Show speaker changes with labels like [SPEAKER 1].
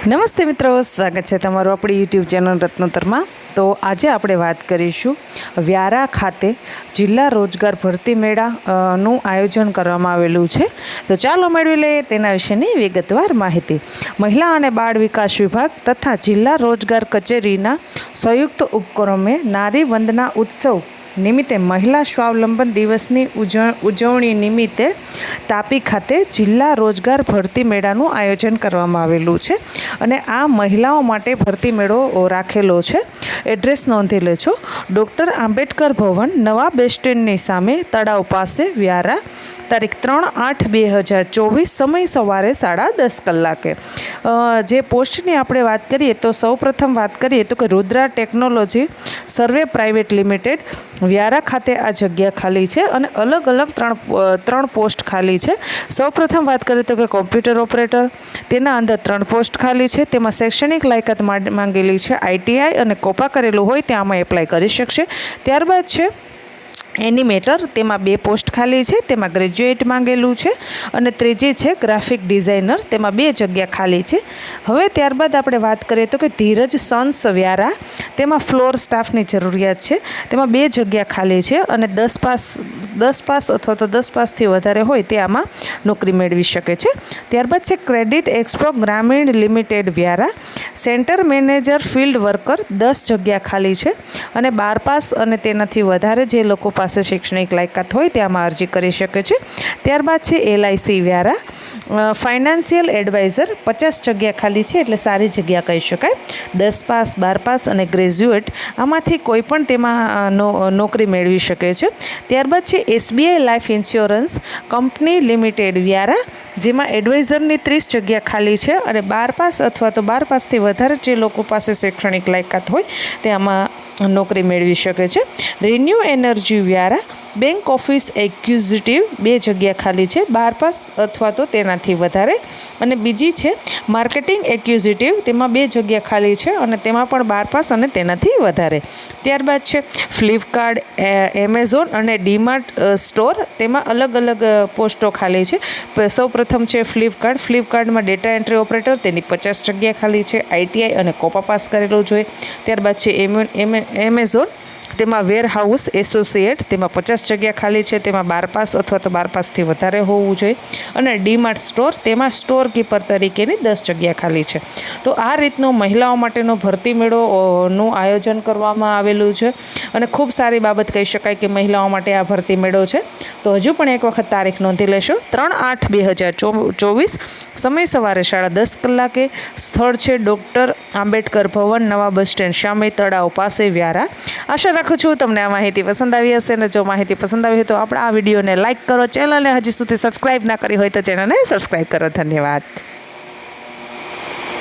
[SPEAKER 1] નમસ્તે મિત્રો, સ્વાગત છે તમારું આપણી યુટ્યુબ ચેનલ રત્નોત્તરમાં। તો આજે આપણે વાત કરીશું વ્યારા ખાતે જિલ્લા રોજગાર ભરતી મેળાનું આયોજન કરવામાં આવેલું છે। તો ચાલો મેળવી લઈએ તેના વિશેની વિગતવાર માહિતી। મહિલા અને બાળ વિકાસ વિભાગ તથા જિલ્લા રોજગાર કચેરીના સંયુક્ત ઉપક્રમે નારી વંદના ઉત્સવ નિમિત્તે મહિલા સ્વાવલંબન દિવસની ઉજવણી નિમિત્તે તાપી ખાતે જિલ્લા રોજગાર ભરતી મેળાનું આયોજન કરવામાં આવેલું છે અને આ મહિલાઓ માટે ભરતી મેળો રાખેલો છે। એડ્રેસ નોંધી લેજો, ડૉક્ટર આંબેડકર ભવન, નવા બસ સ્ટેન્ડની સામે, તળાવ પાસે, વ્યારા। તારીખ 3/8/2024, સમય સવારે 10:30 કલાકે। જે પોસ્ટની આપણે વાત કરીએ તો સૌપ્રથમ વાત કરીએ તો કે રુદ્રા ટેકનોલોજી સર્વે પ્રાઇવેટ લિમિટેડ વ્યારા ખાતે આ જગ્યા ખાલી છે અને અલગ અલગ ત્રણ પોસ્ટ ખાલી છે। સૌપ્રથમ વાત કરીએ તો કે કોમ્પ્યુટર ઓપરેટર, તેના અંદર 3 પોસ્ટ ખાલી છે। તેમાં શૈક્ષણિક લાયકાત માંગેલી છે, આઈટીઆઈ અને કોપા કરેલું હોય ત્યાંમાં એપ્લાય કરી શકશે। ત્યારબાદ છે એનિમેટર, તેમાં 2 પોસ્ટ ખાલી છે, તેમાં ગ્રેજ્યુએટ માંગેલું છે અને ત્રીજી છે ગ્રાફિક ડિઝાઇનર, તેમાં 2 જગ્યા ખાલી છે। હવે ત્યારબાદ આપણે વાત કરીએ તો કે ધીરજ સન્સ વ્યારા, તેમાં ફ્લોર સ્ટાફની જરૂરિયાત છે, તેમાં 2 જગ્યા ખાલી છે અને 10 પાસ અથવા તો 10 પાસથી વધારે હોય તે આમાં નોકરી મેળવી શકે છે। ત્યારબાદ છે ક્રેડિટ એક્સપો ગ્રામીણ limited Vyara, centre manager field worker, 10 જગ્યા ખાલી છે અને 12 પાસ અને તેનાથી વધારે જે લોકો પાસે શૈક્ષણિક લાયકાત હોય તેમાં અરજી કરી શકે છે। ત્યારબાદ છે એલઆઈસી વ્યારા, ફાઇનાન્શિયલ એડવાઇઝર, 50 જગ્યા ખાલી છે એટલે સારી જગ્યા કહી શકાય। 10 પાસ, 12 પાસ અને ગ્રેજ્યુએટ આમાંથી કોઈ પણ તેમાં નોકરી મેળવી શકે છે। ત્યારબાદ છે SBI life insurance company limited Vyara, જેમાં એડવાઇઝરની 30 જગ્યા ખાલી છે અને 12 પાસ અથવા તો 12 પાસથી વધારે જે લોકો પાસે શૈક્ષણિક લાયકાત હોય તે આમાં નોકરી મેળવી શકે છે। Renew energy Vyara, bank office executive, 2 જગ્યા ખાલી છે, 12 પાસ અથવા તો તેનાથી વધારે। અને બીજી છે માર્કેટિંગ એક્ઝિક્યુટિવ, તેમાં 2 જગ્યા ખાલી છે અને તેમાં પણ 12 પાસ અને તેનાથી વધારે। ત્યારબાદ છે ફ્લિપકાર્ટ, એમેઝોન અને ડીમાર્ટ સ્ટોર, તેમાં અલગ અલગ પોસ્ટો ખાલી છે। સૌપ્રથમ છે ફ્લિપકાર્ટમાં ડેટા એન્ટ્રી ઓપરેટર, તેની 50 જગ્યા ખાલી છે, આઈટીઆઈ અને કોપા પાસ કરેલો જોઈએ। ત્યારબાદ છે એમેઝોન, તેમાં વેરહાઉસ એસોસિએટ, તેમાં 50 જગ્યા ખાલી છે, તેમાં 12 પાસ અથવા તો 12 પાસથી વધારે હોવું જોઈએ। અને ડીમાર્ટ સ્ટોર, તેમાં સ્ટોર કીપર તરીકેની 10 જગ્યા ખાલી છે। તો આ રીતનો મહિલાઓ માટેનો ભરતી મેળોનું આયોજન કરવામાં આવેલું છે અને ખૂબ સારી બાબત કહી શકાય કે મહિલાઓ માટે આ ભરતી મેળો છે। તો હજુ પણ એક વખત તારીખ નોંધી લેશો, 3/8/2024, સમય સવારે 10:30 કલાકે। સ્થળ છે ડૉક્ટર આંબેડકર ભવન, નવા બસ સ્ટેન્ડ સામે, તળાવ પાસે, વ્યારા। આશા રાખું છું તમને આ માહિતી પસંદ આવી હશે અને જો માહિતી પસંદ આવી હોય તો આપણે આ વિડીયોને લાઇક કરો, ચેનલને હજી સુધી સબસ્ક્રાઈબ ના કરી હોય તો ચેનલને સબસ્ક્રાઈબ કરો। ધન્યવાદ।